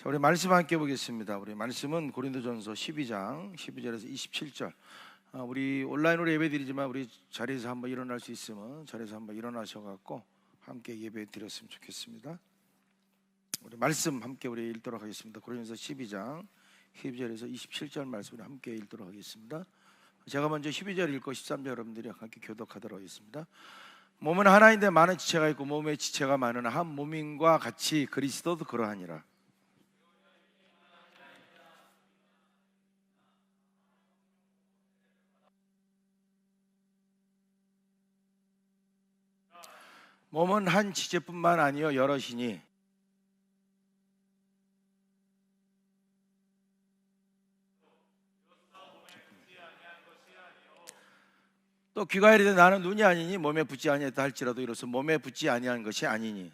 자, 우리 말씀 함께 보겠습니다. 우리 말씀은 고린도전서 12장 12절에서 27절. 우리 온라인으로 예배드리지만 우리 자리에서 한번 일어날 수 있으면 자리에서 한번 일어나셔갖고 함께 예배 드렸으면 좋겠습니다. 우리 말씀 함께 우리 읽도록 하겠습니다. 고린도전서 12장 12절에서 27절 말씀을 함께 읽도록 하겠습니다. 제가 먼저 12절 읽고 13절 여러분들이 함께 교독하도록 하겠습니다. 몸은 하나인데 많은 지체가 있고 몸에 지체가 많으나 한 몸인과 같이 그리스도도 그러하니라. 몸은 한 지체뿐만 아니요 여럿이니 또 귀가 이르되 나는 눈이 아니니 몸에 붙지 아니했다 할지라도 이로써 몸에 붙지 아니한 것이 아니니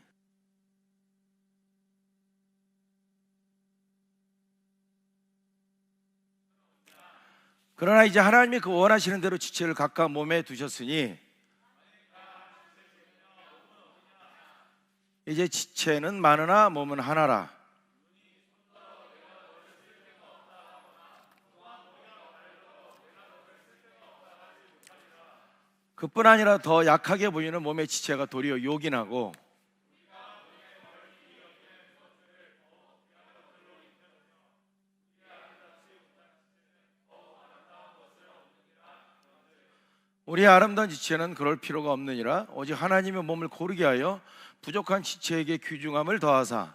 그러나 이제 하나님이 그 원하시는 대로 지체를 각각 몸에 두셨으니 이제 지체는 많으나 몸은 하나라. 그뿐 아니라 더 약하게 보이는 몸의 지체가 도리어 요긴하고 우리의 아름다운 지체는 그럴 필요가 없느니라. 오직 하나님의 몸을 고르게 하여 부족한 지체에게 귀중함을 더하사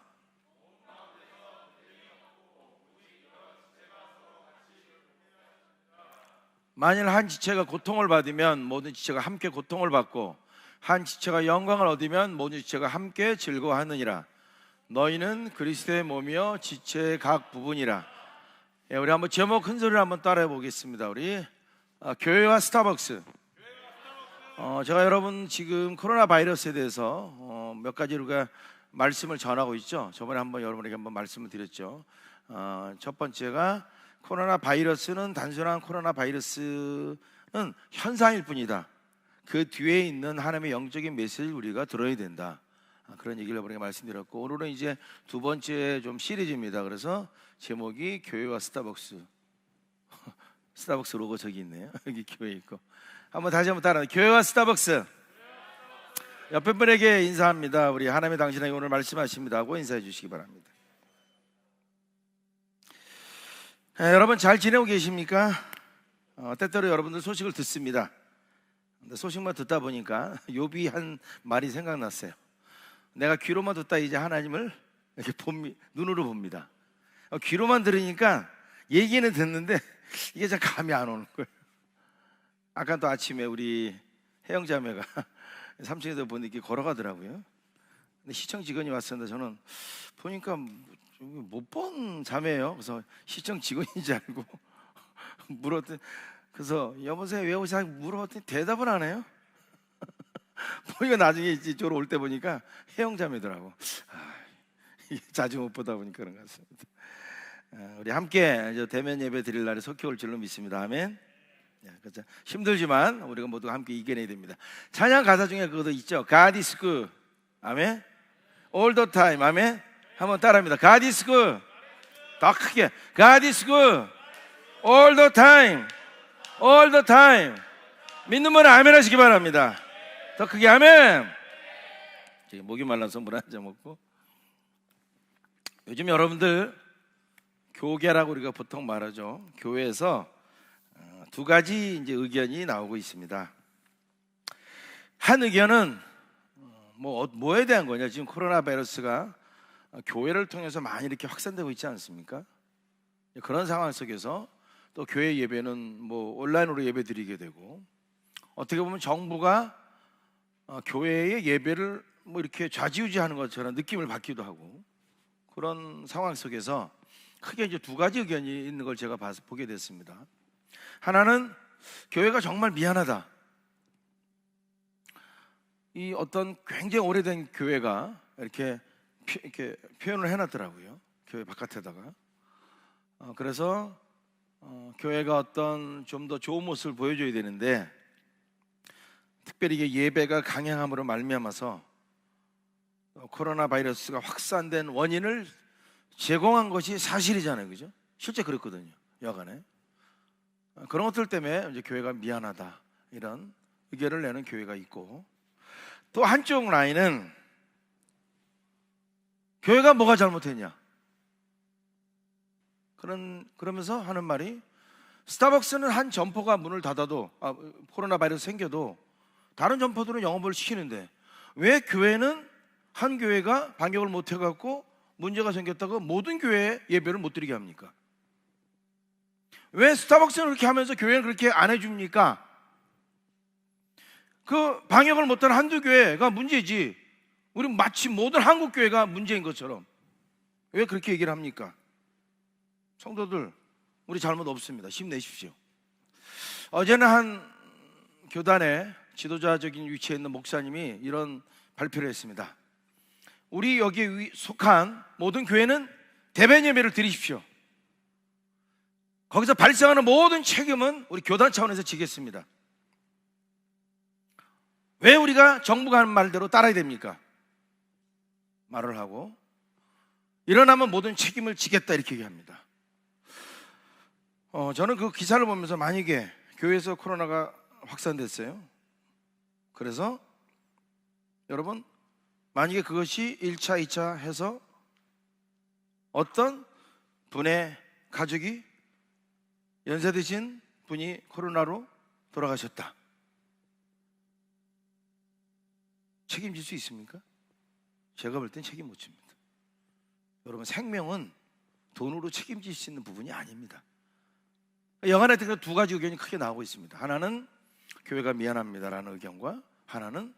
만일 한 지체가 고통을 받으면 모든 지체가 함께 고통을 받고 한 지체가 영광을 얻으면 모든 지체가 함께 즐거워하느니라. 너희는 그리스도의 몸이요 지체의 각 부분이라. 우리 한번 제목 큰 소리를 한번 따라해 보겠습니다. 우리 교회와 스타벅스. 제가 여러분 지금 코로나 바이러스에 대해서 몇 가지 우리가 말씀을 전하고 있죠. 저번에 한번 여러분에게 한번 말씀을 드렸죠. 첫 번째가 코로나 바이러스는 단순한 코로나 바이러스는 현상일 뿐이다. 그 뒤에 있는 하나님의 영적인 메시지를 우리가 들어야 된다. 그런 얘기를 여러분에게 말씀드렸고, 오늘은 이제 두 번째 좀 시리즈입니다. 그래서 제목이 교회와 스타벅스. 스타벅스 로고 저기 있네요. 여기 교회 있고. 다시 한번 따라. 교회와 스타벅스. 옆에 분에게 인사합니다. 우리 하나님의 당신에게 오늘 말씀하십니다 하고 인사해 주시기 바랍니다. 여러분 잘 지내고 계십니까? 때때로 여러분들 소식을 듣습니다. 근데 소식만 듣다 보니까 욥이 한 말이 생각났어요. 내가 귀로만 듣다 이제 하나님을 이렇게 눈으로 봅니다. 귀로만 들으니까 얘기는 듣는데 이게 잘 감이 안 오는 거예요. 아까 또 아침에 우리 혜영자매가 3층에서 보니까 걸어가더라고요. 근데 시청 직원이 왔었는데 저는 보니까 못 본 자매예요. 그래서 시청 직원인 줄 알고 물었더니, 그래서 여보세요 왜 오시냐고 물어봤더니 대답을 안 해요. 보니까 나중에 이쪽으로 올 때 보니까 혜영자매더라고. 자주 못 보다 보니까 그런 것 같습니다. 우리 함께 대면 예배 드릴 날에 속히 올 줄로 믿습니다. 아멘. 그렇죠. 힘들지만 우리가 모두 함께 이겨내야 됩니다. 찬양 가사 중에 그것도 있죠. God is good. 아멘. All the time. 아멘. 한번 따라합니다. God is good. 더 크게. God is good. All the time. All the time. 믿는 분은 아멘 하시기 바랍니다. 더 크게 아멘. 목이 말라서 물 한 잔 먹고. 요즘 여러분들 교계라고 우리가 보통 말하죠. 교회에서 두 가지 이제 의견이 나오고 있습니다. 한 의견은 뭐에 대한 거냐? 지금 코로나 바이러스가 교회를 통해서 많이 이렇게 확산되고 있지 않습니까? 그런 상황 속에서 또 교회 예배는 온라인으로 예배 드리게 되고, 어떻게 보면 정부가 교회의 예배를 이렇게 좌지우지하는 것처럼 느낌을 받기도 하고, 그런 상황 속에서 크게 이제 두 가지 의견이 있는 걸 제가 보게 됐습니다. 하나는 교회가 정말 미안하다. 이 어떤 굉장히 오래된 교회가 이렇게 표현을 해놨더라고요. 교회 바깥에다가. 그래서 교회가 어떤 좀 더 좋은 모습을 보여줘야 되는데, 특별히 이게 예배가 강행함으로 말미암아서 코로나 바이러스가 확산된 원인을 제공한 것이 사실이잖아요, 그죠? 실제 그랬거든요, 여간에. 그런 것들 때문에 이제 교회가 미안하다 이런 의견을 내는 교회가 있고, 또 한쪽 라인은 교회가 뭐가 잘못했냐 그러면서 하는 말이, 스타벅스는 한 점포가 문을 닫아도 코로나 바이러스 생겨도 다른 점포들은 영업을 시키는데 왜 교회는 한 교회가 반격을 못 해갖고 문제가 생겼다고 모든 교회에 예배를 못 드리게 합니까? 왜 스타벅스는 그렇게 하면서 교회는 그렇게 안 해줍니까? 그 방역을 못하는 한두 교회가 문제지 우리 마치 모든 한국 교회가 문제인 것처럼 왜 그렇게 얘기를 합니까? 성도들, 우리 잘못 없습니다. 힘내십시오. 어제는 한 교단의 지도자적인 위치에 있는 목사님이 이런 발표를 했습니다. 우리 여기에 속한 모든 교회는 대면 예배를 드리십시오. 거기서 발생하는 모든 책임은 우리 교단 차원에서 지겠습니다. 왜 우리가 정부가 하는 말대로 따라야 됩니까? 말을 하고 일어나면 모든 책임을 지겠다 이렇게 얘기합니다. 저는 그 기사를 보면서 만약에 교회에서 코로나가 확산됐어요. 그래서 여러분, 만약에 그것이 1차, 2차 해서 어떤 분의 가족이 연세 드신 분이 코로나로 돌아가셨다. 책임질 수 있습니까? 제가 볼 땐 책임 못 집니다. 여러분, 생명은 돈으로 책임질 수 있는 부분이 아닙니다. 여간에 두 가지 의견이 크게 나오고 있습니다. 하나는 교회가 미안합니다라는 의견과, 하나는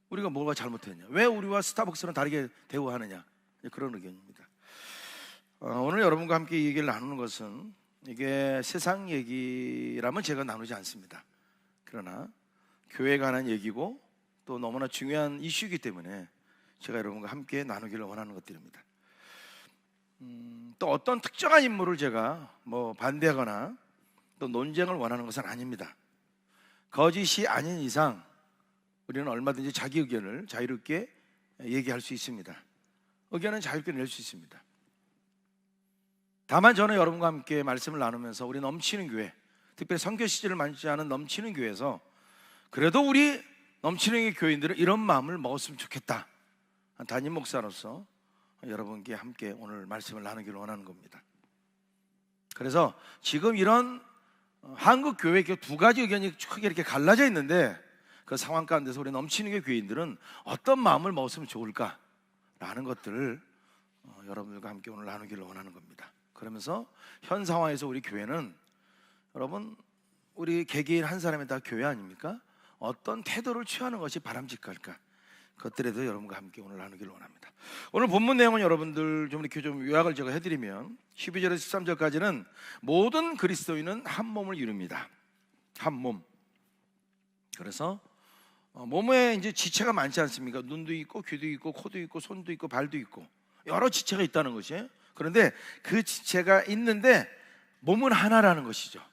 우리가 뭐가 잘못했냐, 왜 우리와 스타벅스는 다르게 대우하느냐, 그런 의견입니다. 오늘 여러분과 함께 이 얘기를 나누는 것은 이게 세상 얘기라면 제가 나누지 않습니다. 그러나 교회에 관한 얘기고 또 너무나 중요한 이슈이기 때문에 제가 여러분과 함께 나누기를 원하는 것들입니다. 또 어떤 특정한 인물을 제가 반대하거나 또 논쟁을 원하는 것은 아닙니다. 거짓이 아닌 이상 우리는 얼마든지 자기 의견을 자유롭게 얘기할 수 있습니다. 의견은 자유롭게 낼 수 있습니다. 다만 저는 여러분과 함께 말씀을 나누면서 우리 넘치는 교회, 특별히 선교 시절을 많지 않은 넘치는 교회에서 그래도 우리 넘치는 교인들은 이런 마음을 먹었으면 좋겠다, 담임 목사로서 여러분께 함께 오늘 말씀을 나누기를 원하는 겁니다. 그래서 지금 이런 한국 교회 두 가지 의견이 크게 이렇게 갈라져 있는데 그 상황 가운데서 우리 넘치는 교인들은 어떤 마음을 먹었으면 좋을까라는 것들을 여러분들과 함께 오늘 나누기를 원하는 겁니다. 그러면서 현 상황에서 우리 교회는, 여러분, 우리 개개인 한 사람이 다 교회 아닙니까? 어떤 태도를 취하는 것이 바람직할까? 그것들에도 여러분과 함께 오늘 나누기를 원합니다. 오늘 본문 내용은 여러분들 좀 이렇게 좀 요약을 제가 해드리면 12절에서 13절까지는 모든 그리스도인은 한 몸을 이룹니다. 한 몸. 그래서 몸에 이제 지체가 많지 않습니까? 눈도 있고 귀도 있고 코도 있고 손도 있고 발도 있고 여러 지체가 있다는 것이에요. 그런데 그 지체가 있는데 몸은 하나라는 것이죠.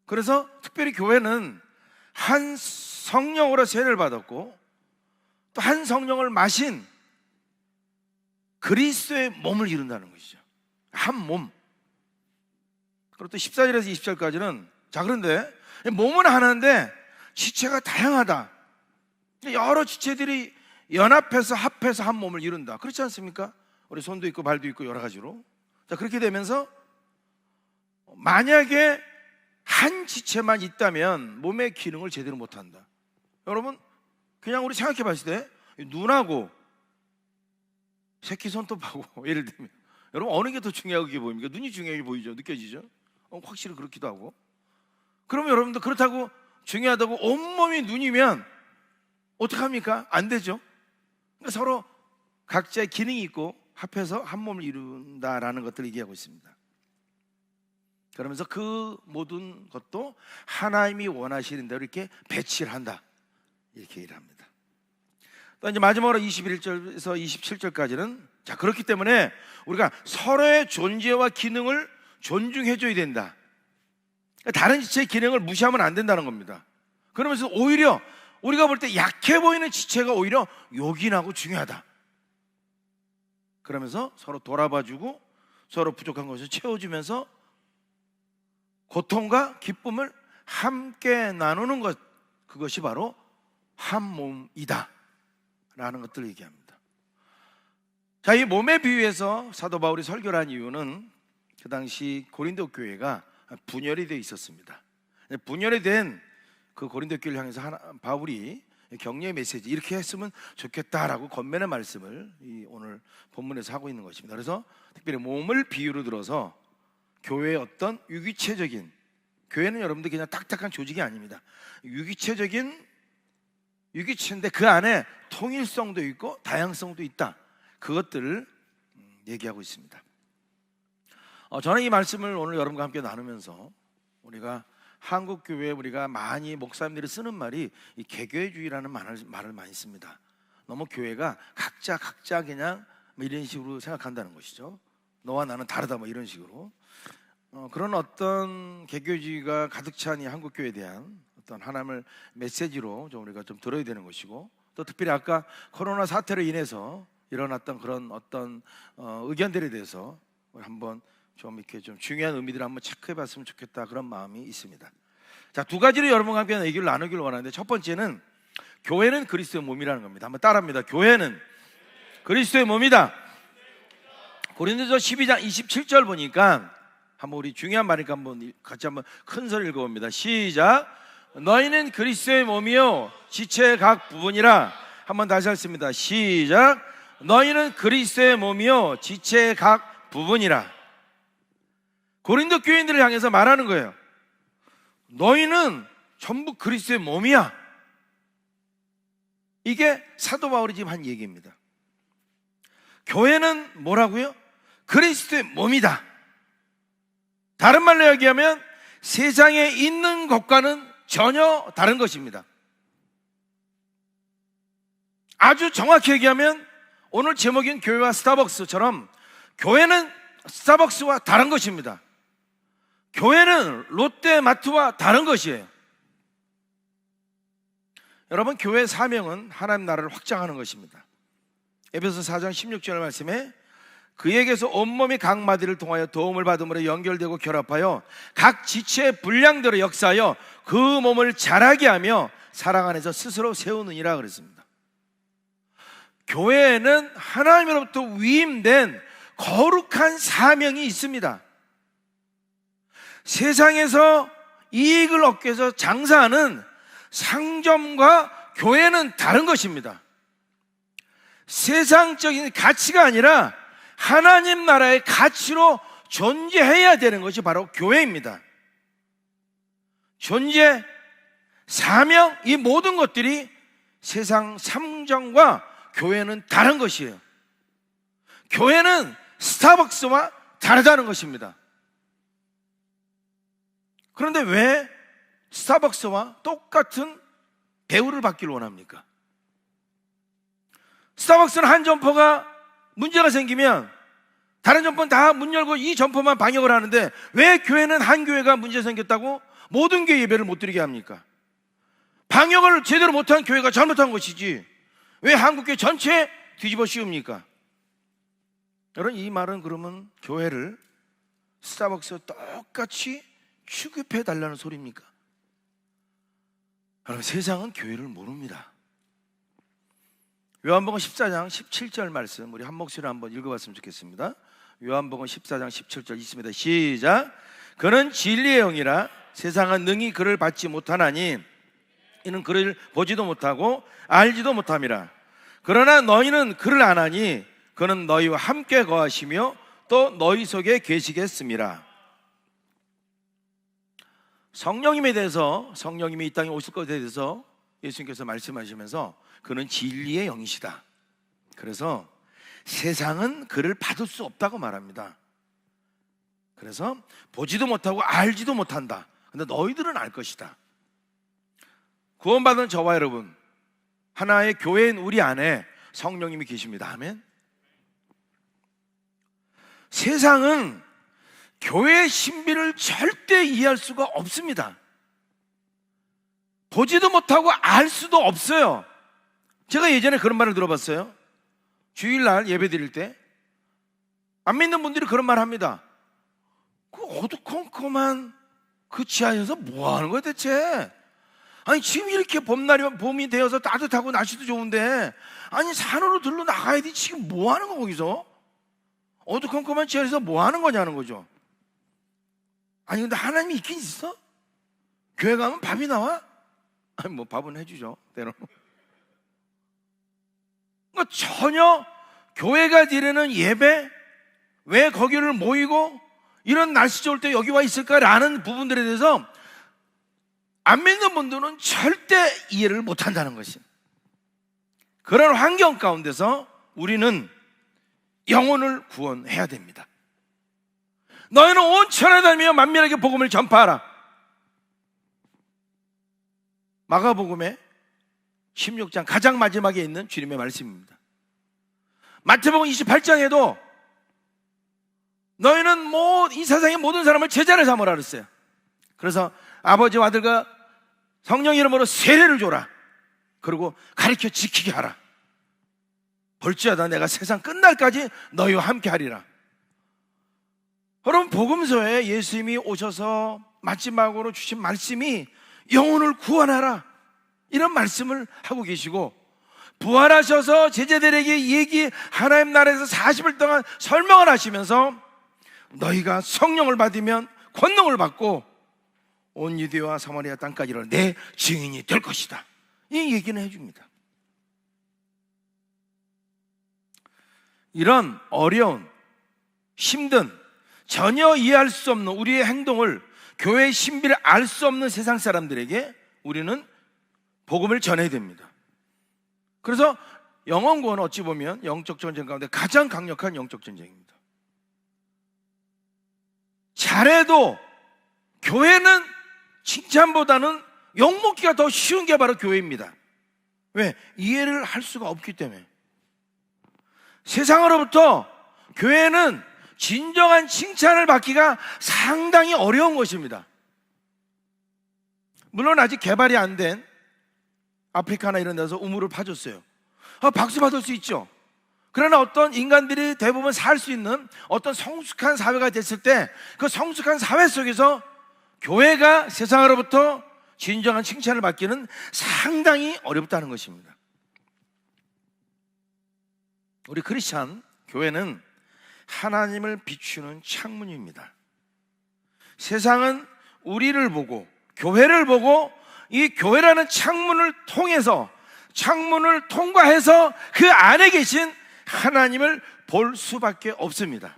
그래서 특별히 교회는 한 성령으로 세례를 받았고 또 한 성령을 마신 그리스도의 몸을 이룬다는 것이죠. 한 몸. 그리고 또 14절에서 20절까지는, 자, 그런데 몸은 하나인데 지체가 다양하다. 여러 지체들이 연합해서 합해서 한 몸을 이룬다. 그렇지 않습니까? 우리 손도 있고 발도 있고 여러 가지로. 자, 그렇게 되면서 만약에 한 지체만 있다면 몸의 기능을 제대로 못한다. 여러분, 그냥 우리 생각해 봤을 때 눈하고 새끼손톱하고 예를 들면 여러분 어느 게 더 중요하게 보입니까? 눈이 중요하게 보이죠? 느껴지죠? 확실히 그렇기도 하고. 그러면 여러분들 그렇다고 중요하다고 온몸이 눈이면 어떡합니까? 안 되죠? 그러니까 서로 각자의 기능이 있고 합해서 한 몸을 이룬다라는 것들을 얘기하고 있습니다. 그러면서 그 모든 것도 하나님이 원하시는 대로 이렇게 배치를 한다, 이렇게 얘기를 합니다. 또 이제 마지막으로 21절에서 27절까지는, 자, 그렇기 때문에 우리가 서로의 존재와 기능을 존중해줘야 된다. 다른 지체의 기능을 무시하면 안 된다는 겁니다. 그러면서 오히려 우리가 볼 때 약해 보이는 지체가 오히려 요긴하고 중요하다. 그러면서 서로 돌아봐주고 서로 부족한 것을 채워주면서 고통과 기쁨을 함께 나누는 것, 그것이 바로 한 몸이다 라는 것들을 얘기합니다. 자, 이 몸에 비유해서 사도 바울이 설교를 한 이유는 그 당시 고린도 교회가 분열이 되어 있었습니다. 분열이 된 그 고린도 교회를 향해서 바울이 격려의 메시지, 이렇게 했으면 좋겠다라고 권면의 말씀을 오늘 본문에서 하고 있는 것입니다. 그래서 특별히 몸을 비유로 들어서 교회의 어떤 유기체적인, 교회는 여러분들 그냥 딱딱한 조직이 아닙니다. 유기체인데 그 안에 통일성도 있고 다양성도 있다, 그것들을 얘기하고 있습니다. 저는 이 말씀을 오늘 여러분과 함께 나누면서 우리가 한국 교회에 우리가 많이 목사님들이 쓰는 말이 이 개교회주의라는 말을 많이 씁니다. 너무 교회가 각자 그냥 뭐 이런 식으로 생각한다는 것이죠. 너와 나는 다르다 뭐 이런 식으로 그런 어떤 개교주의가 가득 찬 이 한국 교회에 대한 어떤 하나님의 메시지로 좀 우리가 좀 들어야 되는 것이고, 또 특별히 아까 코로나 사태로 인해서 일어났던 그런 어떤 의견들에 대해서 한번 좀 이렇게 좀 중요한 의미들을 한번 체크해봤으면 좋겠다, 그런 마음이 있습니다. 자, 두 가지로 여러분과 함께 얘기를 나누기를 원하는데, 첫 번째는 교회는 그리스도의 몸이라는 겁니다. 한번 따라합니다. 교회는 그리스도의 몸이다. 고린도서 12장 27절 보니까 한번 우리 중요한 말이니까 한번 같이 한번 큰 소리 읽어봅니다. 시작. 너희는 그리스도의 몸이요 지체의 각 부분이라. 한번 다시 하겠습니다. 시작. 너희는 그리스도의 몸이요 지체의 각 부분이라. 고린도 교인들을 향해서 말하는 거예요. 너희는 전부 그리스도의 몸이야. 이게 사도 바울이 지금 한 얘기입니다. 교회는 뭐라고요? 그리스도의 몸이다. 다른 말로 얘기하면 세상에 있는 것과는 전혀 다른 것입니다. 아주 정확히 얘기하면 오늘 제목인 교회와 스타벅스처럼 교회는 스타벅스와 다른 것입니다. 교회는 롯데마트와 다른 것이에요. 여러분, 교회의 사명은 하나님 나라를 확장하는 것입니다. 에베소 4장 16절 말씀에 그에게서 온몸이 각 마디를 통하여 도움을 받음으로 연결되고 결합하여 각 지체의 분량대로 역사하여 그 몸을 자라게 하며 사랑 안에서 스스로 세우느니라 그랬습니다. 교회에는 하나님으로부터 위임된 거룩한 사명이 있습니다. 세상에서 이익을 얻기 위해서 장사하는 상점과 교회는 다른 것입니다. 세상적인 가치가 아니라 하나님 나라의 가치로 존재해야 되는 것이 바로 교회입니다. 존재, 사명, 이 모든 것들이 세상 상점과 교회는 다른 것이에요. 교회는 스타벅스와 다르다는 것입니다. 그런데 왜 스타벅스와 똑같은 대우를 받기를 원합니까? 스타벅스는 한 점포가 문제가 생기면 다른 점포는 다 문 열고 이 점포만 방역을 하는데 왜 교회는 한 교회가 문제 생겼다고 모든 교회 예배를 못 드리게 합니까? 방역을 제대로 못한 교회가 잘못한 것이지 왜 한국교회 전체에 뒤집어 씌웁니까? 여러분, 이 말은 그러면 교회를 스타벅스와 똑같이 취급해 달라는 소리입니까? 여러분, 세상은 교회를 모릅니다. 요한복음 14장 17절 말씀 우리 한 목소리로 한번 읽어봤으면 좋겠습니다. 요한복음 14장 17절 있습니다. 시작. 그는 진리의 영이라 세상은 능히 그를 받지 못하나니 이는 그를 보지도 못하고 알지도 못함이라. 그러나 너희는 그를 아나니 그는 너희와 함께 거하시며 또 너희 속에 계시겠음이라. 성령님에 대해서, 성령님이 이 땅에 오실 것에 대해서 예수님께서 말씀하시면서 그는 진리의 영이시다. 그래서 세상은 그를 받을 수 없다고 말합니다. 그래서 보지도 못하고 알지도 못한다. 근데 너희들은 알 것이다. 구원받은 저와 여러분, 하나의 교회인 우리 안에 성령님이 계십니다. 아멘. 세상은 교회의 신비를 절대 이해할 수가 없습니다. 보지도 못하고 알 수도 없어요. 제가 예전에 그런 말을 들어봤어요. 주일날 예배 드릴 때 안 믿는 분들이 그런 말 합니다. 그 어두컴컴한 그 지하에서 뭐 하는 거야 대체? 아니 지금 이렇게 봄이 되어서 따뜻하고 날씨도 좋은데 아니 산으로 들러 나가야지 지금 뭐 하는 거 거기서? 어두컴컴한 지하에서 뭐 하는 거냐는 거죠. 아니 근데 하나님이 있긴 있어? 교회 가면 밥이 나와? 아니 뭐 밥은 해주죠 때로. 그러니까 전혀 교회가 드리는 예배, 왜 거기를 모이고 이런 날씨 좋을 때 여기 와 있을까라는 부분들에 대해서 안 믿는 분들은 절대 이해를 못한다는 것이. 그런 환경 가운데서 우리는 영혼을 구원해야 됩니다. 너희는 온 천하에 다니며 만민에게 복음을 전파하라. 마가복음의 16장 가장 마지막에 있는 주님의 말씀입니다. 마태복음 28장에도 너희는 이 세상의 모든 사람을 제자를 삼으라 그랬어요. 그래서 아버지와 아들과 성령 이름으로 세례를 줘라. 그리고 가르쳐 지키게 하라. 볼지어다 내가 세상 끝날까지 너희와 함께 하리라. 여러분 복음서에 예수님이 오셔서 마지막으로 주신 말씀이 영혼을 구원하라 이런 말씀을 하고 계시고, 부활하셔서 제자들에게 하나님 나라에서 40일 동안 설명을 하시면서 너희가 성령을 받으면 권능을 받고 온 유대와 사마리아 땅까지 내 증인이 될 것이다, 이 얘기는 해줍니다. 이런 어려운, 힘든, 전혀 이해할 수 없는 우리의 행동을, 교회의 신비를 알 수 없는 세상 사람들에게 우리는 복음을 전해야 됩니다. 그래서 영혼 구원은 어찌 보면 영적 전쟁 가운데 가장 강력한 영적 전쟁입니다. 잘해도 교회는 칭찬보다는 욕먹기가 더 쉬운 게 바로 교회입니다. 왜? 이해를 할 수가 없기 때문에. 세상으로부터 교회는 진정한 칭찬을 받기가 상당히 어려운 것입니다. 물론 아직 개발이 안 된 아프리카나 이런 데서 우물을 파줬어요. 박수 받을 수 있죠. 그러나 어떤 인간들이 대부분 살 수 있는 어떤 성숙한 사회가 됐을 때 그 성숙한 사회 속에서 교회가 세상으로부터 진정한 칭찬을 받기는 상당히 어렵다는 것입니다. 우리 크리스찬 교회는 하나님을 비추는 창문입니다. 세상은 우리를 보고 교회를 보고 이 교회라는 창문을 통해서, 창문을 통과해서 그 안에 계신 하나님을 볼 수밖에 없습니다.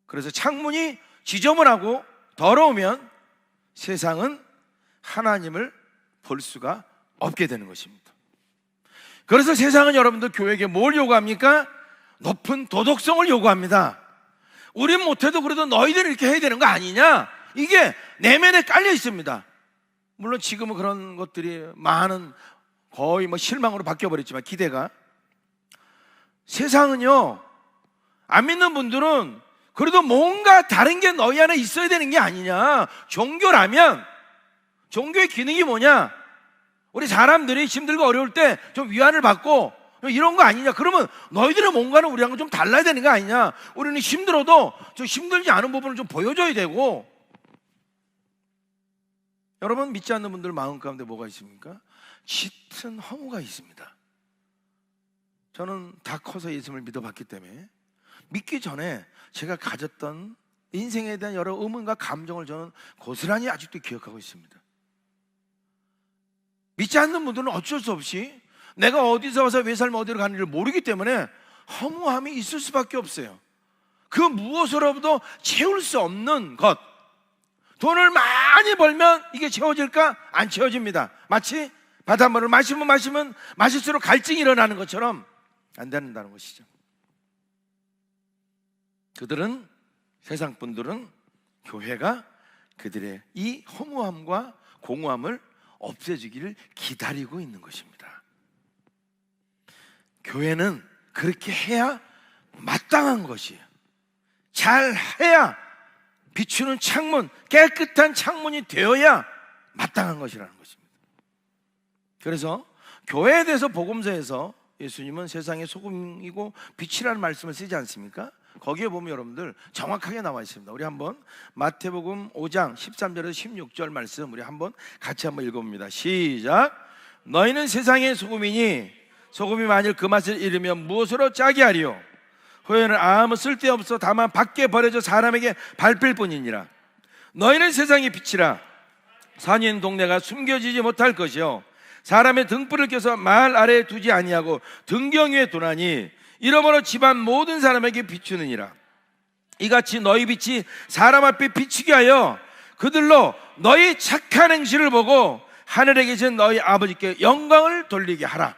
그래서 창문이 지저분하고 더러우면 세상은 하나님을 볼 수가 없게 되는 것입니다. 그래서 세상은 여러분들 교회에게 뭘 요구합니까? 높은 도덕성을 요구합니다. 우린 못해도 그래도 너희들은 이렇게 해야 되는 거 아니냐? 이게 내면에 깔려 있습니다. 물론 지금은 그런 것들이 많은, 거의 실망으로 바뀌어버렸지만, 기대가. 세상은요, 안 믿는 분들은 그래도 뭔가 다른 게 너희 안에 있어야 되는 게 아니냐. 종교라면, 종교의 기능이 뭐냐? 우리 사람들이 힘들고 어려울 때 좀 위안을 받고 이런 거 아니냐. 그러면 너희들의 뭔가는 우리랑은 좀 달라야 되는 거 아니냐. 우리는 힘들어도 좀 힘들지 않은 부분을 좀 보여줘야 되고. 여러분, 믿지 않는 분들 마음 가운데 뭐가 있습니까? 짙은 허무가 있습니다. 저는 다 커서 예수님을 믿어봤기 때문에 믿기 전에 제가 가졌던 인생에 대한 여러 의문과 감정을 저는 고스란히 아직도 기억하고 있습니다. 믿지 않는 분들은 어쩔 수 없이 내가 어디서 와서 왜 살면 어디로 가는지를 모르기 때문에 허무함이 있을 수밖에 없어요. 그 무엇으로도 채울 수 없는 것. 돈을 많이 벌면 이게 채워질까? 안 채워집니다. 마치 바닷물을 마시면 마실수록 갈증이 일어나는 것처럼 안 된다는 것이죠. 세상 분들은 교회가 그들의 이 허무함과 공허함을 없애주기를 기다리고 있는 것입니다. 교회는 그렇게 해야 마땅한 것이에요. 잘 해야 비추는 창문, 깨끗한 창문이 되어야 마땅한 것이라는 것입니다. 그래서 교회에 대해서 복음서에서 예수님은 세상의 소금이고 빛이라는 말씀을 쓰지 않습니까? 거기에 보면 여러분들 정확하게 나와 있습니다. 우리 한번 마태복음 5장 13절에서 16절 말씀 우리 같이 한번 읽어봅니다. 시작. 너희는 세상의 소금이니 소금이 만일 그 맛을 잃으면 무엇으로 짜게 하리요? 후에는 아무 쓸데없어 다만 밖에 버려져 사람에게 밟힐 뿐이니라. 너희는 세상의 빛이라. 산이 있는 동네가 숨겨지지 못할 것이요 사람의 등불을 켜서 마을 아래에 두지 아니하고 등경 위에 두나니 이러므로 집안 모든 사람에게 비추느니라. 이같이 너희 빛이 사람 앞에 비추게 하여 그들로 너희 착한 행실을 보고 하늘에 계신 너희 아버지께 영광을 돌리게 하라.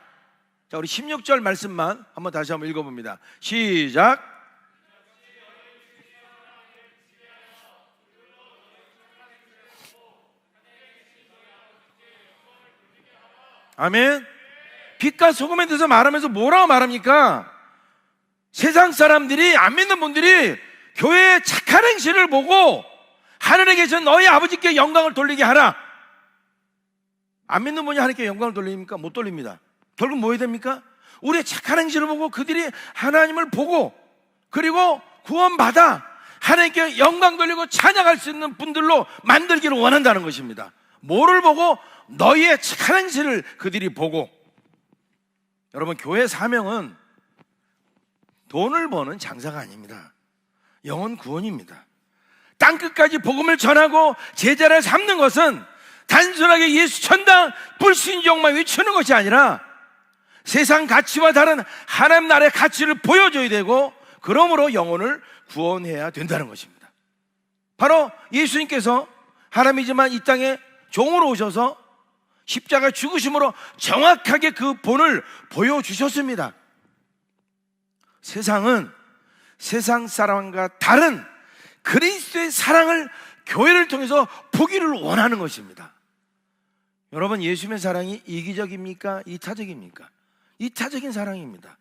자, 우리 16절 말씀만 다시 한번 읽어봅니다. 시작. 아멘. 빛과 소금에 대해서 말하면서 뭐라고 말합니까? 세상 사람들이, 안 믿는 분들이 교회의 착한 행실을 보고 하늘에 계신 너희 아버지께 영광을 돌리게 하라. 안 믿는 분이 하나님께 영광을 돌립니까? 못 돌립니다. 결국 뭐 해야 됩니까? 우리의 착한 행실을 보고 그들이 하나님을 보고 그리고 구원받아 하나님께 영광 돌리고 찬양할 수 있는 분들로 만들기를 원한다는 것입니다. 뭐를 보고? 너희의 착한 행실을 그들이 보고. 여러분, 교회 사명은 돈을 버는 장사가 아닙니다. 영혼 구원입니다. 땅끝까지 복음을 전하고 제자를 삼는 것은 단순하게 예수 천당 불신종만 외치는 것이 아니라 세상 가치와 다른 하나님 나라의 가치를 보여줘야 되고 그러므로 영혼을 구원해야 된다는 것입니다. 바로 예수님께서 하나님이지만 이 땅에 종으로 오셔서 십자가 죽으심으로 정확하게 그 본을 보여주셨습니다. 세상은 세상 사람과 다른 그리스도의 사랑을 교회를 통해서 보기를 원하는 것입니다. 여러분, 예수님의 사랑이 이기적입니까? 이타적입니까? 이타적인 사랑입니다.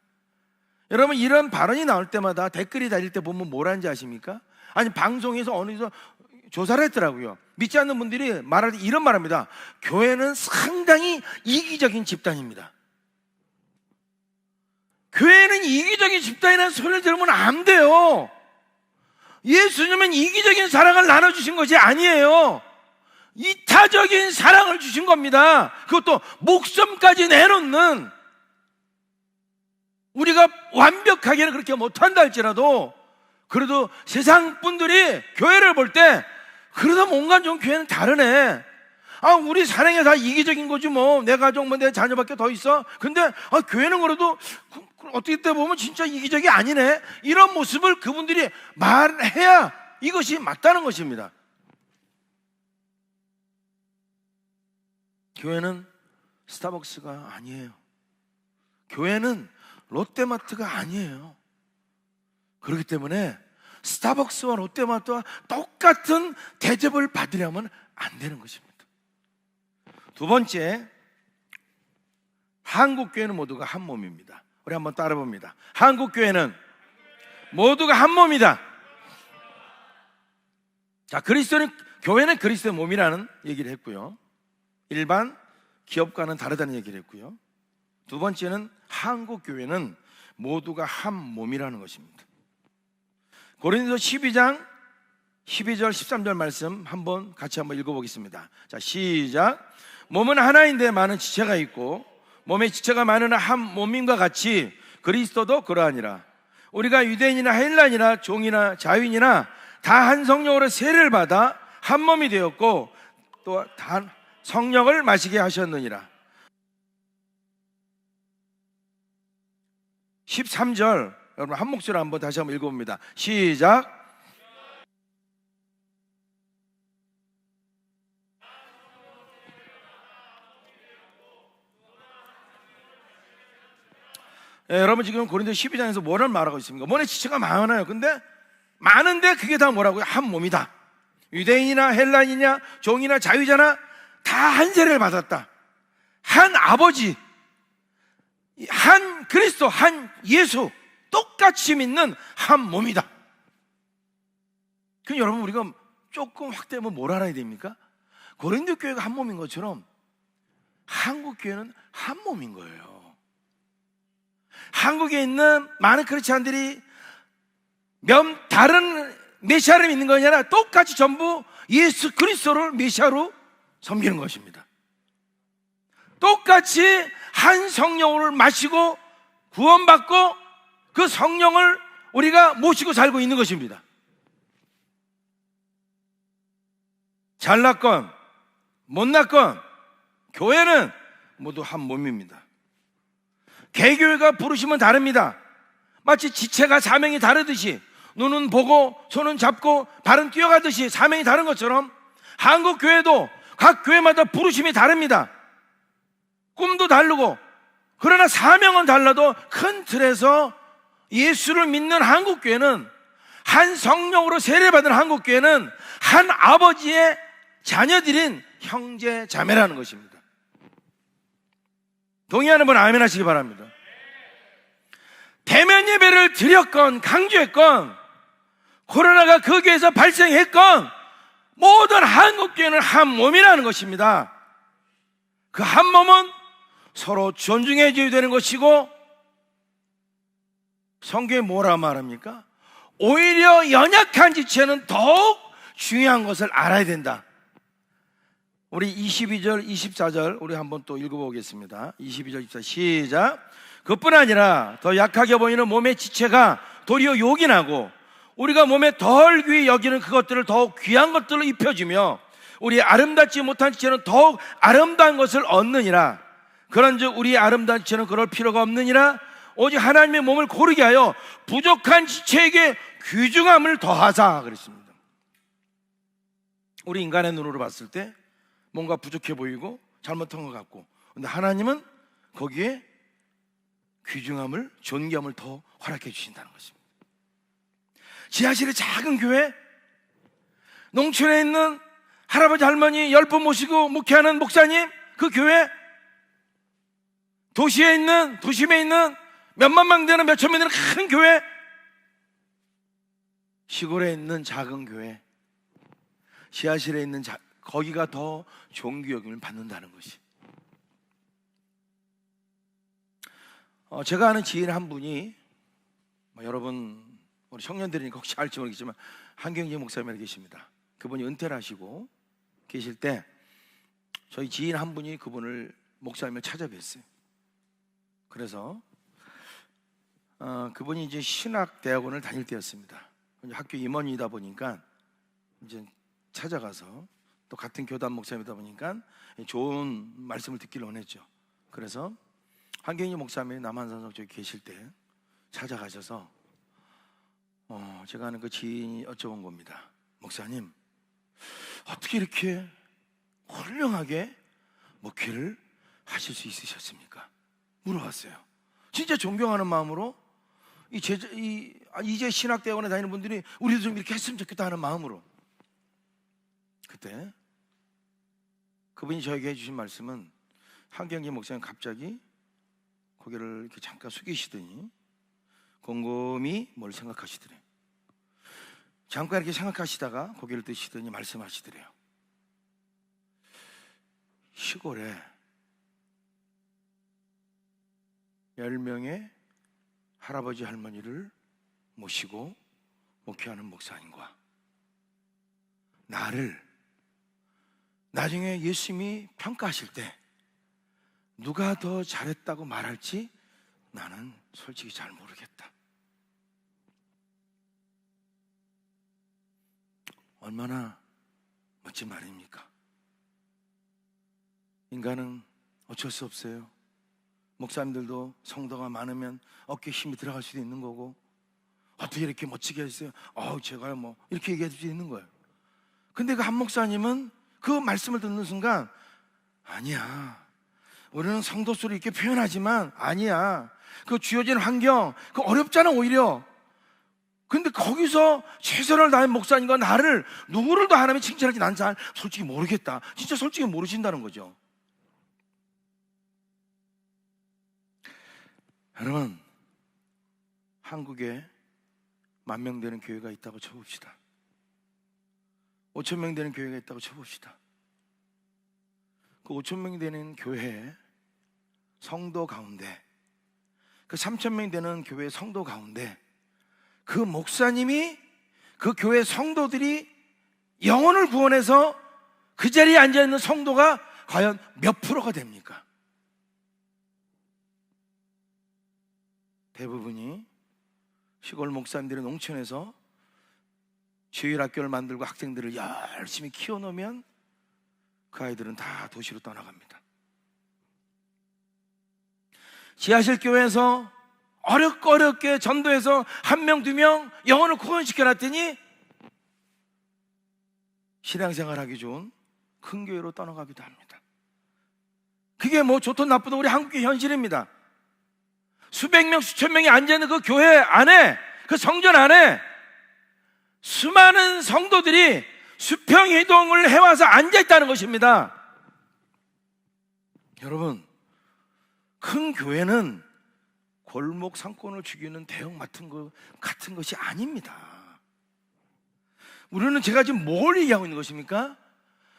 여러분, 이런 발언이 나올 때마다 댓글이 달릴 때 보면 뭐라는지 아십니까? 아니, 방송에서 어느서 조사를 했더라고요. 믿지 않는 분들이 말할 때 이런 말합니다. 교회는 상당히 이기적인 집단입니다. 교회는 이기적인 집단이라는 소리를 들으면 안 돼요. 예수님은 이기적인 사랑을 나눠주신 것이 아니에요. 이타적인 사랑을 주신 겁니다. 그것도 목숨까지 내놓는. 우리가 완벽하게는 그렇게 못한다 할지라도 그래도 세상 분들이 교회를 볼 때 그래도 뭔가 좀 교회는 다르네. 우리 사랑이 다 이기적인 거지 뭐. 내 가족 내 자녀밖에 더 있어. 근데 교회는 그래도 어떻게 때 보면 진짜 이기적이 아니네. 이런 모습을 그분들이 말해야 이것이 맞다는 것입니다. 교회는 스타벅스가 아니에요. 교회는 롯데마트가 아니에요. 그렇기 때문에 스타벅스와 롯데마트와 똑같은 대접을 받으려면 안 되는 것입니다. 두 번째, 한국교회는 모두가 한 몸입니다. 우리 한번 따라 봅니다. 한국교회는 모두가 한 몸이다. 자, 교회는 그리스도의 몸이라는 얘기를 했고요. 일반 기업과는 다르다는 얘기를 했고요. 두 번째는 한국교회는 모두가 한 몸이라는 것입니다. 고린도서 12장 12절 13절 말씀 같이 한번 읽어보겠습니다. 자, 시작. 몸은 하나인데 많은 지체가 있고 몸의 지체가 많으나 한 몸인과 같이 그리스도도 그러하니라. 우리가 유대인이나 헬라인이나 종이나 자유인이나 다 한 성령으로 세례를 받아 한 몸이 되었고 또 단 성령을 마시게 하셨느니라. 13절 여러분 한 목소리로 한번 다시 한번 읽어봅니다. 시작. 여러분 지금 고린도 12장에서 뭐를 말하고 있습니까? 몸의 지체가 많아요. 근데 많은데 그게 다 뭐라고요? 한 몸이다. 유대인이나 헬라인이냐 종이나 자유자나 다 한 세례를 받았다. 한 아버지, 한 그리스도, 한 예수 똑같이 믿는 한 몸이다. 그럼 여러분 우리가 조금 확대하면 뭘 알아야 됩니까? 고린도 교회가 한 몸인 것처럼 한국 교회는 한 몸인 거예요. 한국에 있는 많은 크리스찬들이 다른 메시아를 믿는 것이 아니라 똑같이 전부 예수 그리스도를 메시아로 섬기는 것입니다. 똑같이 한 성령을 마시고 구원받고 그 성령을 우리가 모시고 살고 있는 것입니다. 잘났건 못났건 교회는 모두 한 몸입니다. 개교회가 부르시면 다릅니다. 마치 지체가 사명이 다르듯이 눈은 보고 손은 잡고 발은 뛰어가듯이 사명이 다른 것처럼 한국교회도 각 교회마다 부르심이 다릅니다. 꿈도 다르고, 그러나 사명은 달라도 큰 틀에서 예수를 믿는 한국교회는, 한 성령으로 세례받은 한국교회는 한 아버지의 자녀들인 형제 자매라는 것입니다. 동의하는 분 아멘 하시기 바랍니다. 대면 예배를 드렸건 강조했건 코로나가 그 교회에서 발생했건 모든 한국교회는 한 몸이라는 것입니다. 그 한 몸은 서로 존중해 줘야 되는 것이고, 성경에 뭐라 말합니까? 오히려 연약한 지체는 더욱 중요한 것을 알아야 된다. 우리 22절, 24절 우리 한번 또 읽어보겠습니다. 22절, 24절 시작. 그뿐 아니라 더 약하게 보이는 몸의 지체가 도리어 요긴하고 우리가 몸에 덜 귀히 여기는 그것들을 더욱 귀한 것들로 입혀주며 우리 아름답지 못한 지체는 더욱 아름다운 것을 얻느니라. 그런즉 우리 아름다운 지체는 그럴 필요가 없느니라. 오직 하나님의 몸을 고르게 하여 부족한 지체에게 귀중함을 더하자 그랬습니다. 우리 인간의 눈으로 봤을 때 뭔가 부족해 보이고 잘못한 것 같고, 근데 하나님은 거기에 귀중함을, 존귀함을 더 허락해 주신다는 것입니다. 지하실의 작은 교회, 농촌에 있는 할아버지 할머니 10분 모시고 목회하는 목사님, 그 교회, 도심에 있는 몇만 명 되는 몇천 명 되는 큰 교회, 시골에 있는 작은 교회, 지하실에 있는 거기가 더 존귀 여김을 받는다는 것이. 제가 아는 지인 한 분이, 여러분 우리 청년들이니까 혹시 알지 모르겠지만 한경재 목사님이 계십니다. 그분이 은퇴를 하시고 계실 때 저희 지인 한 분이 그분을, 목사님을 찾아뵀어요. 그래서 그분이 이제 신학대학원을 다닐 때였습니다. 학교 임원이다 보니까 이제 찾아가서, 또 같은 교단 목사님이다 보니까 좋은 말씀을 듣기를 원했죠. 그래서 한경희 목사님이 남한산성 저기 계실 때 찾아가셔서 제가 아는 그 지인이 여쭤본 겁니다. 목사님, 어떻게 이렇게 훌륭하게 목회를 하실 수 있으셨습니까? 물어봤어요. 진짜 존경하는 마음으로, 이제 신학대학원에 다니는 분들이 우리도 좀 이렇게 했으면 좋겠다 하는 마음으로. 그때 그분이 저에게 해주신 말씀은, 한경재 목사님 갑자기 고개를 이렇게 잠깐 숙이시더니 곰곰이 뭘 생각하시더래요. 잠깐 이렇게 생각하시다가 고개를 드시더니 말씀하시더래요. 시골에 10명의 할아버지 할머니를 모시고 목회하는 목사님과 나를 나중에 예수님이 평가하실 때 누가 더 잘했다고 말할지 나는 솔직히 잘 모르겠다. 얼마나 멋진 말입니까? 인간은 어쩔 수 없어요. 목사님들도 성도가 많으면 어깨에 힘이 들어갈 수도 있는 거고, 어떻게 이렇게 멋지게 했어요? 제가요 뭐 이렇게 얘기할 수 있는 거예요. 근데 그 한 목사님은 그 말씀을 듣는 순간, 아니야, 우리는 성도 수를 이렇게 표현하지만 아니야, 그 주어진 환경 그 어렵잖아 오히려. 근데 거기서 최선을 다한 목사님과 나를, 누구를 더 하나님이 칭찬할지 난 잘 솔직히 모르겠다. 진짜 솔직히 모르신다는 거죠. 여러분, 한국에 10,000명 되는 교회가 있다고 쳐봅시다. 5,000명 되는 교회가 있다고 쳐봅시다. 그 5,000명 되는 교회 성도 가운데, 그 3,000명 되는 교회 성도 가운데 그 목사님이, 그 교회 성도들이 영혼을 구원해서 그 자리에 앉아있는 성도가 과연 몇 프로가 됩니까? 대부분이 시골 목사님들이 농촌에서 주일학교를 만들고 학생들을 열심히 키워놓으면 그 아이들은 다 도시로 떠나갑니다. 지하실 교회에서 어렵게 전도해서 1명, 2명 영혼을 구원시켜놨더니 신앙생활하기 좋은 큰 교회로 떠나가기도 합니다. 그게 뭐 좋든 나쁘든 우리 한국의 현실입니다. 수백 명, 수천 명이 앉아있는 그 교회 안에, 그 성전 안에 수많은 성도들이 수평이동을 해와서 앉아있다는 것입니다. 여러분, 큰 교회는 골목 상권을 죽이는 대형마트 같은 것이 아닙니다. 우리는 제가 지금 뭘 얘기하고 있는 것입니까?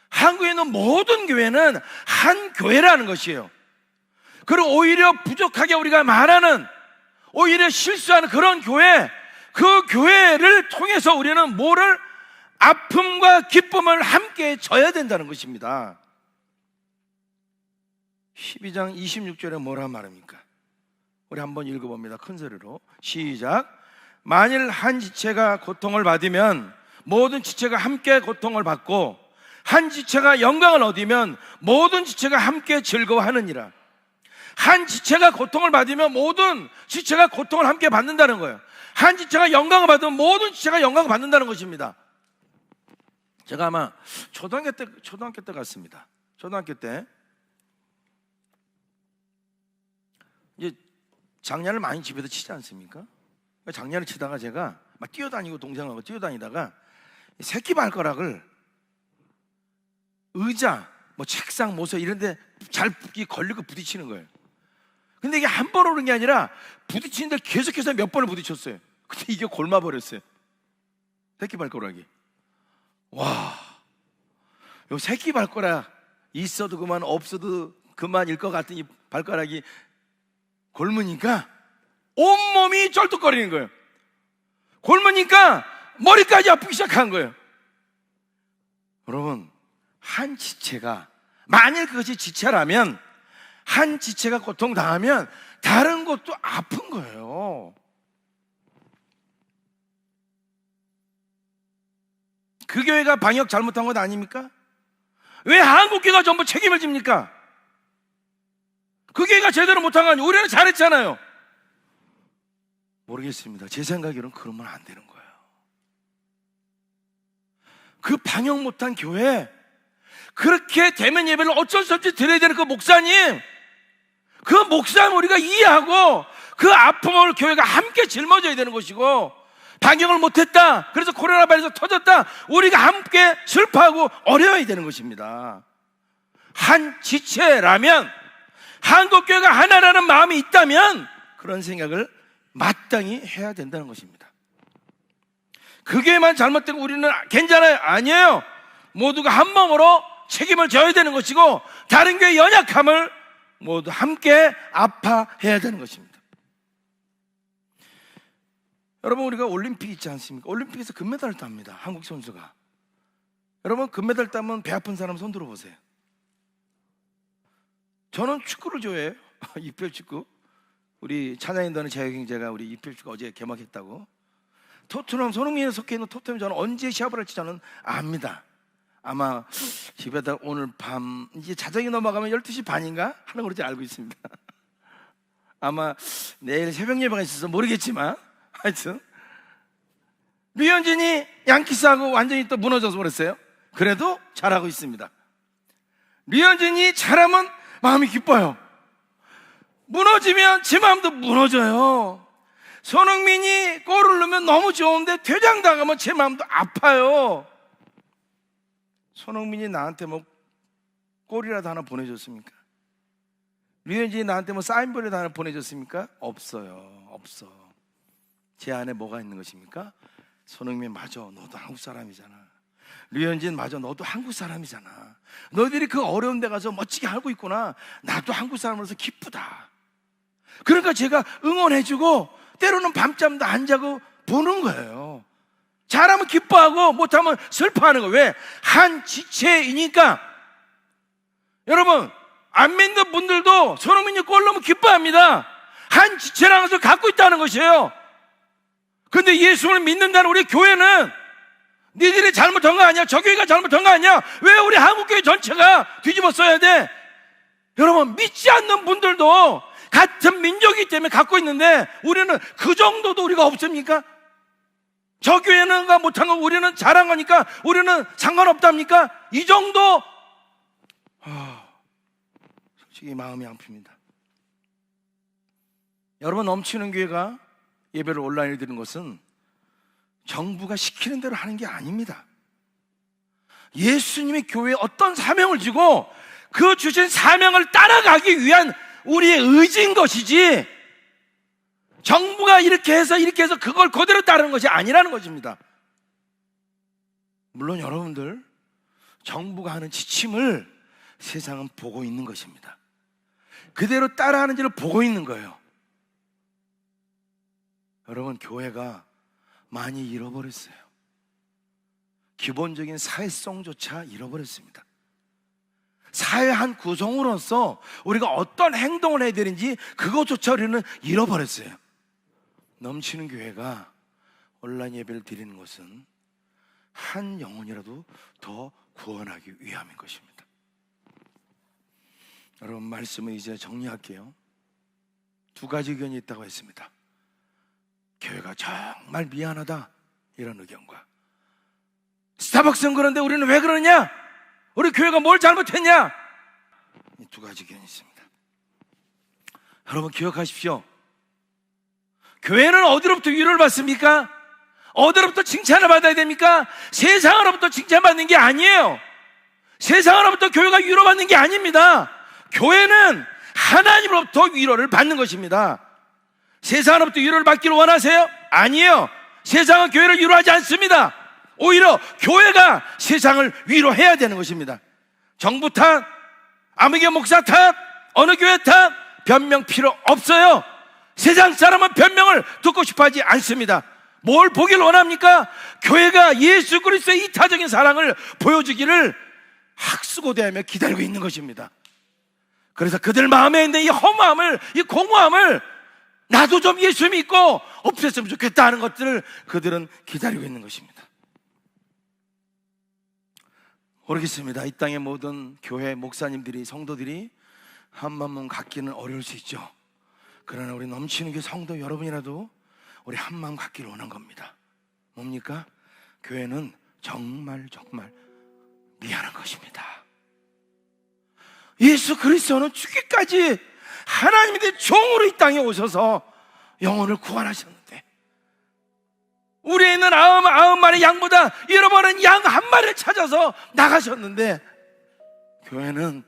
한국에 있는 모든 교회는 한 교회라는 것이에요. 그리고 오히려 부족하게 우리가 말하는, 오히려 실수하는 그런 교회, 그 교회를 통해서 우리는 뭐를, 아픔과 기쁨을 함께 져야 된다는 것입니다. 12장 26절에 뭐라 말합니까? 우리 한번 읽어봅니다. 큰 소리로 시작. 만일 한 지체가 고통을 받으면 모든 지체가 함께 고통을 받고, 한 지체가 영광을 얻으면 모든 지체가 함께 즐거워하느니라. 한 지체가 고통을 받으면 모든 지체가 고통을 함께 받는다는 거예요. 한 지체가 영광을 받으면 모든 지체가 영광을 받는다는 것입니다. 제가 아마 초등학교 때 같습니다. 초등학교 때 이제 장난을 많이 집에서 치지 않습니까? 장난을 치다가 제가 막 뛰어다니고, 동생하고 뛰어다니다가 새끼 발가락을 의자, 뭐 책상, 모서 이런 데 잘 걸리고 부딪히는 거예요. 근데 이게 한 번 오는 게 아니라 부딪히는데 계속해서 몇 번을 부딪혔어요. 근데 이게 골마버렸어요. 새끼 발가락이. 와, 요 새끼 발가락 있어도 그만, 없어도 그만일 것 같은 이 발가락이 골무니까 온몸이 쩔뚝거리는 거예요. 골무니까 머리까지 아프기 시작한 거예요. 여러분, 한 지체가, 만일 그것이 지체라면, 한 지체가 고통당하면 다른 것도 아픈 거예요. 그 교회가 방역 잘못한 것 아닙니까? 왜 한국교회가 전부 책임을 집니까? 그 교회가 제대로 못한 거 아니에요? 우리는 잘했잖아요. 모르겠습니다. 제 생각에는 그러면 안 되는 거예요. 그 방역 못한 교회, 그렇게 대면 예배를 어쩔 수 없이 드려야 되는 그 목사님, 그 목사님 우리가 이해하고 그 아픔을 교회가 함께 짊어져야 되는 것이고, 방역을 못했다, 그래서 코로나 바이러스 터졌다, 우리가 함께 슬퍼하고 어려워야 되는 것입니다. 한 지체라면, 한국교회가 하나라는 마음이 있다면 그런 생각을 마땅히 해야 된다는 것입니다. 그 교회만 잘못되고 우리는 괜찮아요? 아니에요. 모두가 한 몸으로 책임을 져야 되는 것이고, 다른 교회의 연약함을 모두 함께 아파해야 되는 것입니다. 여러분, 우리가 올림픽 있지 않습니까? 올림픽에서 금메달을 땁니다. 한국 선수가. 여러분, 금메달 따면 배 아픈 사람 손 들어보세요. 저는 축구를 좋아해요. 이별축구. 우리 찬양인단의 자유경제가 우리 이별축구 어제 개막했다고. 토트넘, 손흥민이 속해 있는 토트넘, 저는 언제 시합을 할지 저는 압니다. 아마 집에다 오늘 밤 이제 자정이 넘어가면 12시 반인가 하는 걸로 알고 있습니다. 아마 내일 새벽 예배가 있어서 모르겠지만, 하여튼 류현진이 양키스하고 완전히 또 무너져서 그랬어요. 그래도 잘하고 있습니다. 류현진이 잘하면 마음이 기뻐요. 무너지면 제 마음도 무너져요. 손흥민이 골을 넣으면 너무 좋은데 퇴장당하면 제 마음도 아파요. 손흥민이 나한테 뭐 골이라도 하나 보내줬습니까? 류현진이 나한테 뭐 사인볼이라도 하나 보내줬습니까? 없어요. 없어. 제 안에 뭐가 있는 것입니까? 손흥민, 맞아, 너도 한국 사람이잖아. 류현진, 맞아, 너도 한국 사람이잖아. 너희들이 그 어려운 데 가서 멋지게 하고 있구나. 나도 한국 사람으로서 기쁘다. 그러니까 제가 응원해주고, 때로는 밤잠도 안 자고 보는 거예요. 잘하면 기뻐하고 못하면 슬퍼하는 거예요. 왜? 한 지체이니까. 여러분, 안 믿는 분들도 손흥민이 골 넣으면 기뻐합니다. 한 지체라는 것을 갖고 있다는 것이에요. 근데 예수를 믿는다는 우리 교회는 니들이 잘못한 거 아니야? 저 교회가 잘못한 거 아니야? 왜 우리 한국교회 전체가 뒤집어 써야 돼? 여러분, 믿지 않는 분들도 같은 민족이기 때문에 갖고 있는데 우리는 그 정도도 우리가 없습니까? 저 교회는 못한 거 우리는 잘한 거니까 우리는 상관없답니까? 이 정도? 솔직히 마음이 아픕니다. 여러분, 넘치는 교회가 예배를 온라인으로 드리는 것은 정부가 시키는 대로 하는 게 아닙니다. 예수님이 교회에 어떤 사명을 주고 그 주신 사명을 따라가기 위한 우리의 의지인 것이지, 정부가 이렇게 해서 그걸 그대로 따르는 것이 아니라는 것입니다. 물론 여러분들, 정부가 하는 지침을 세상은 보고 있는 것입니다. 그대로 따라하는지를 보고 있는 거예요. 여러분, 교회가 많이 잃어버렸어요. 기본적인 사회성조차 잃어버렸습니다. 사회 한 구성으로서 우리가 어떤 행동을 해야 되는지 그것조차 우리는 잃어버렸어요. 넘치는 교회가 온라인 예배를 드리는 것은 한 영혼이라도 더 구원하기 위함인 것입니다. 여러분, 말씀을 이제 정리할게요. 두 가지 의견이 있다고 했습니다. 교회가 정말 미안하다, 이런 의견과 스타벅스는 그런데 우리는 왜 그러냐? 우리 교회가 뭘 잘못했냐? 이 두 가지 의견이 있습니다. 여러분, 기억하십시오. 교회는 어디로부터 위로를 받습니까? 어디로부터 칭찬을 받아야 됩니까? 세상으로부터 칭찬받는 게 아니에요. 세상으로부터 교회가 위로받는 게 아닙니다. 교회는 하나님으로부터 위로를 받는 것입니다. 세상으로부터 위로를 받기를 원하세요? 아니에요. 세상은 교회를 위로하지 않습니다. 오히려 교회가 세상을 위로해야 되는 것입니다. 정부 탓, 아무개 목사 탓, 어느 교회 탓, 변명 필요 없어요. 세상 사람은 변명을 듣고 싶어 하지 않습니다. 뭘 보길 원합니까? 교회가 예수 그리스도의 이타적인 사랑을 보여주기를 학수고대하며 기다리고 있는 것입니다. 그래서 그들 마음에 있는 이 허무함을, 이 공허함을 나도 좀 예수 믿고 없앴으면 좋겠다 하는 것들을 그들은 기다리고 있는 것입니다. 모르겠습니다. 이 땅의 모든 교회 목사님들이, 성도들이 한마음 갖기는 어려울 수 있죠. 그러나 우리 넘치는 교회 성도 여러분이라도 우리 한마음 갖기를 원한 겁니다. 뭡니까? 교회는 정말 미안한 것입니다. 예수 그리스도는 죽기까지 하나님의 종으로 이 땅에 오셔서 영혼을 구원하셨는데, 우리에 있는 99마리 양보다 잃어버린 양 한 마리를 찾아서 나가셨는데, 교회는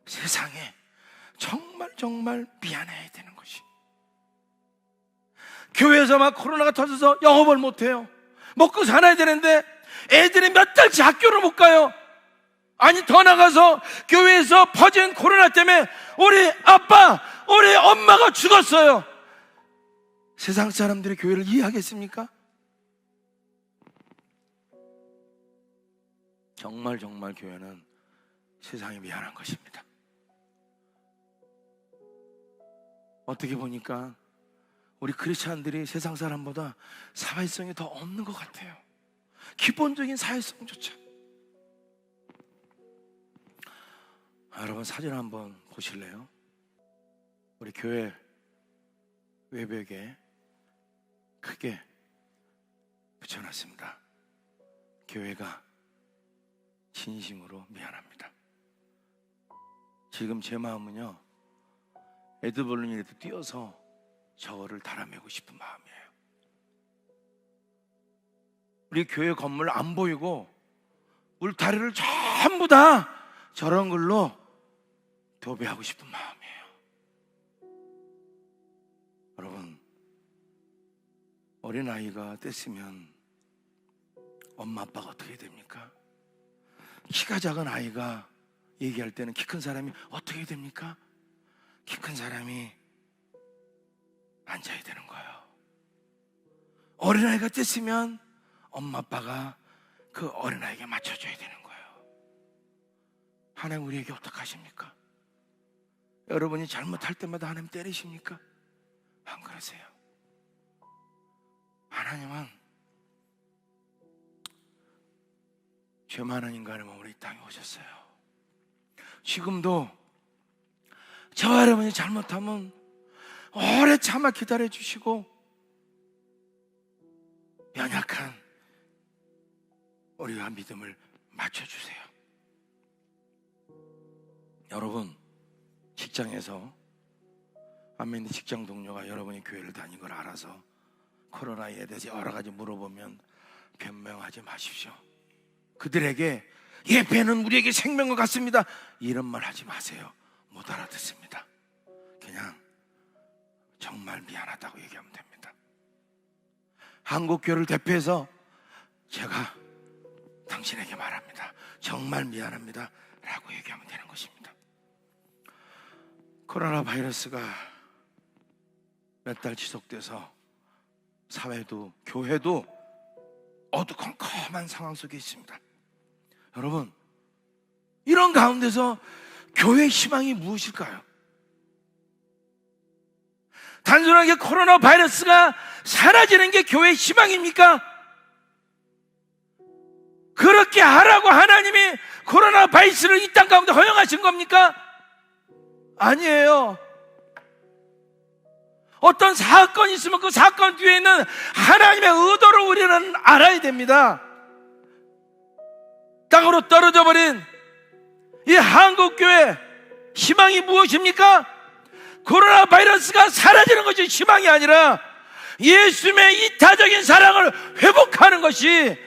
세상에 정말 미안해야 되는 것이, 교회에서 막 코로나가 터져서 영업을 못해요. 먹고 살아야 되는데 애들이 몇 달째 학교를 못 가요. 아니, 더 나가서 교회에서 퍼진 코로나 때문에 우리 아빠, 우리 엄마가 죽었어요. 세상 사람들이 교회를 이해하겠습니까? 정말 교회는 세상에 미안한 것입니다. 어떻게 보니까 우리 크리스찬들이 세상 사람보다 사회성이 더 없는 것 같아요. 기본적인 사회성조차. 여러분, 사진 한번 보실래요? 우리 교회 외벽에 크게 붙여놨습니다. 교회가 진심으로 미안합니다. 지금 제 마음은요, 에드벌룬이라도 뛰어서 저거를 달아매고 싶은 마음이에요. 우리 교회 건물 안 보이고 울타리를 전부 다 저런 걸로 도배하고 싶은 마음이에요. 여러분, 어린아이가 뗐으면 엄마 아빠가 어떻게 됩니까? 키가 작은 아이가 얘기할 때는 키 큰 사람이 어떻게 됩니까? 키 큰 사람이 앉아야 되는 거예요. 어린아이가 됐으면 엄마 아빠가 그 어린아이에게 맞춰줘야 되는 거예요. 하나님 우리에게 어떻게 하십니까? 여러분이 잘못할 때마다 하나님 때리십니까? 안 그러세요. 하나님은 죄 많은 인간의 몸으로 이 땅에 오셨어요. 지금도 저와 여러분이 잘못하면 오래 참아 기다려주시고 연약한 우리가 믿음을 맞춰주세요. 여러분, 직장에서 안 믿는 직장 동료가 여러분이 교회를 다닌 걸 알아서 코로나에 대해서 여러 가지 물어보면 변명하지 마십시오. 그들에게 예배는 우리에게 생명과 같습니다 이런 말 하지 마세요. 못 알아듣습니다. 그냥 정말 미안하다고 얘기하면 됩니다. 한국교회를 대표해서 제가 당신에게 말합니다. 정말 미안합니다 라고 얘기하면 되는 것입니다. 코로나 바이러스가 몇 달 지속돼서 사회도 교회도 어두컴컴한 상황 속에 있습니다. 여러분, 이런 가운데서 교회의 희망이 무엇일까요? 단순하게 코로나 바이러스가 사라지는 게 교회의 희망입니까? 그렇게 하라고 하나님이 코로나 바이러스를 이 땅 가운데 허용하신 겁니까? 아니에요. 어떤 사건이 있으면 그 사건 뒤에 있는 하나님의 의도를 우리는 알아야 됩니다. 땅으로 떨어져 버린 이 한국교회 희망이 무엇입니까? 코로나 바이러스가 사라지는 것이 희망이 아니라 예수님의 이타적인 사랑을 회복하는 것이,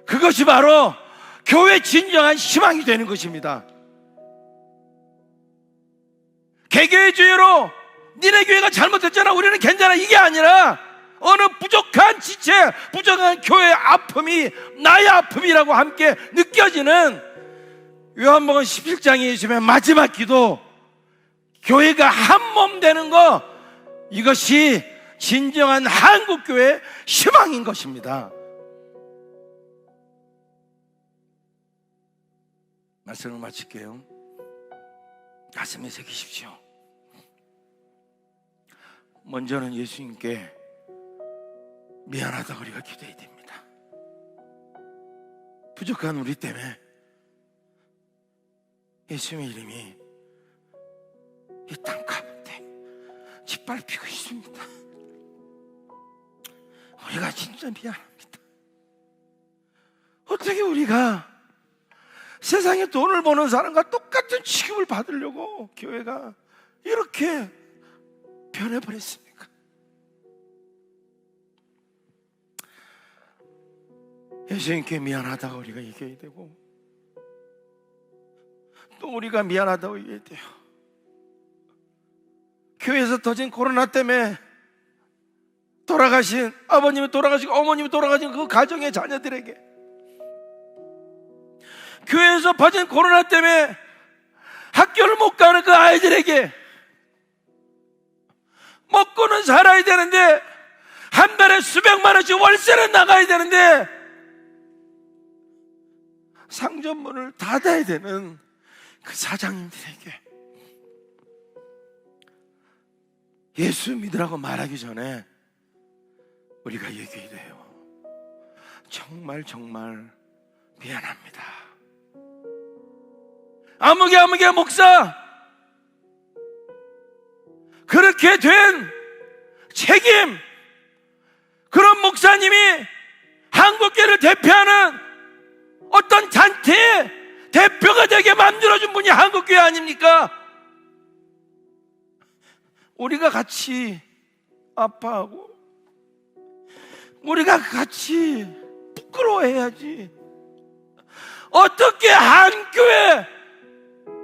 그것이 바로 교회의 진정한 희망이 되는 것입니다. 개교의 주의로 니네 교회가 잘못했잖아, 우리는 괜찮아, 이게 아니라 어느 부족한 지체, 부족한 교회의 아픔이 나의 아픔이라고 함께 느껴지는 요한복음 17장에 예수님의 마지막 기도, 교회가 한 몸 되는 거, 이것이 진정한 한국교회의 희망인 것입니다. 말씀을 마칠게요. 가슴에 새기십시오. 먼저는 예수님께 미안하다고 우리가 기도해야 됩니다. 부족한 우리 때문에 예수님의 이름이 이 땅 가운데 짓밟히고 있습니다. 우리가 진짜 미안합니다. 어떻게 우리가 세상에 돈을 버는 사람과 똑같은 취급을 받으려고 교회가 이렇게 변해버렸습니까? 예수님께 미안하다고 우리가 얘기해야 되고, 또 우리가 미안하다고 얘기해야 돼요. 교회에서 터진 코로나 때문에 돌아가신 아버님이 돌아가시고 어머님이 돌아가신 그 가정의 자녀들에게, 교회에서 퍼진 코로나 때문에 학교를 못 가는 그 아이들에게, 먹고는 살아야 되는데 한 달에 수백만 원씩 월세는 나가야 되는데 상점문을 닫아야 되는 그 사장님들에게 예수 믿으라고 말하기 전에 우리가 얘기해야 돼요. 정말 미안합니다. 아무개 목사, 그렇게 된 책임, 그런 목사님이 한국교회를 대표하는 어떤 단체의 대표가 되게 만들어준 분이 한국교회 아닙니까? 우리가 같이 아파하고 우리가 같이 부끄러워해야지. 어떻게 한 교회,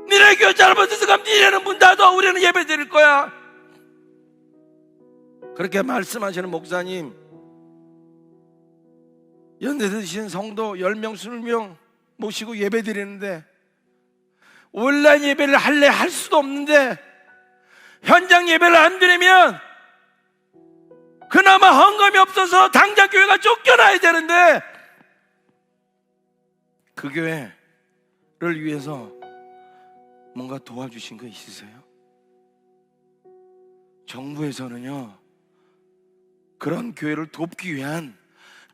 니네 교회 잘못해서 가면 니네는 문 닫아, 우리는 예배 드릴 거야, 그렇게 말씀하시는 목사님, 연대 드신 성도 10명, 20명 모시고 예배 드리는데 온라인 예배를 할래 할 수도 없는데 현장 예배를 안 드리면 그나마 헌금이 없어서 당장 교회가 쫓겨나야 되는데 그 교회를 위해서 뭔가 도와주신 거 있으세요? 정부에서는요, 그런 교회를 돕기 위한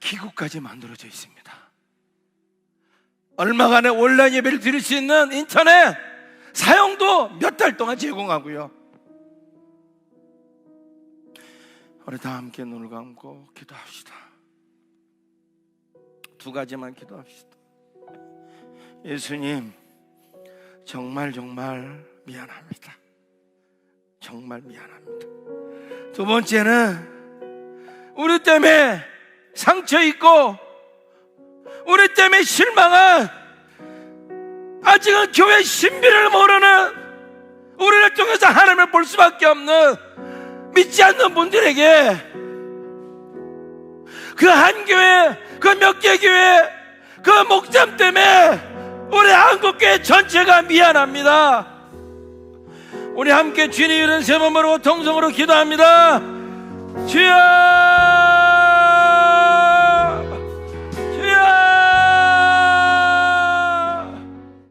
기구까지 만들어져 있습니다. 얼마간의 온라인 예배를 드릴 수 있는 인터넷 사용도 몇 달 동안 제공하고요. 우리 다 함께 눈을 감고 기도합시다. 두 가지만 기도합시다. 예수님, 정말 미안합니다. 정말 미안합니다. 두 번째는 우리 때문에 상처 있고 우리 때문에 실망한, 아직은 교회 신비를 모르는, 우리를 통해서 하나님을 볼 수밖에 없는 믿지 않는 분들에게 그 한 교회, 그 몇 개 교회, 그 목장 때문에 우리 한국교회 전체가 미안합니다. 우리 함께 주님 이름 세 번 부르고 통성으로 기도합니다. 주여!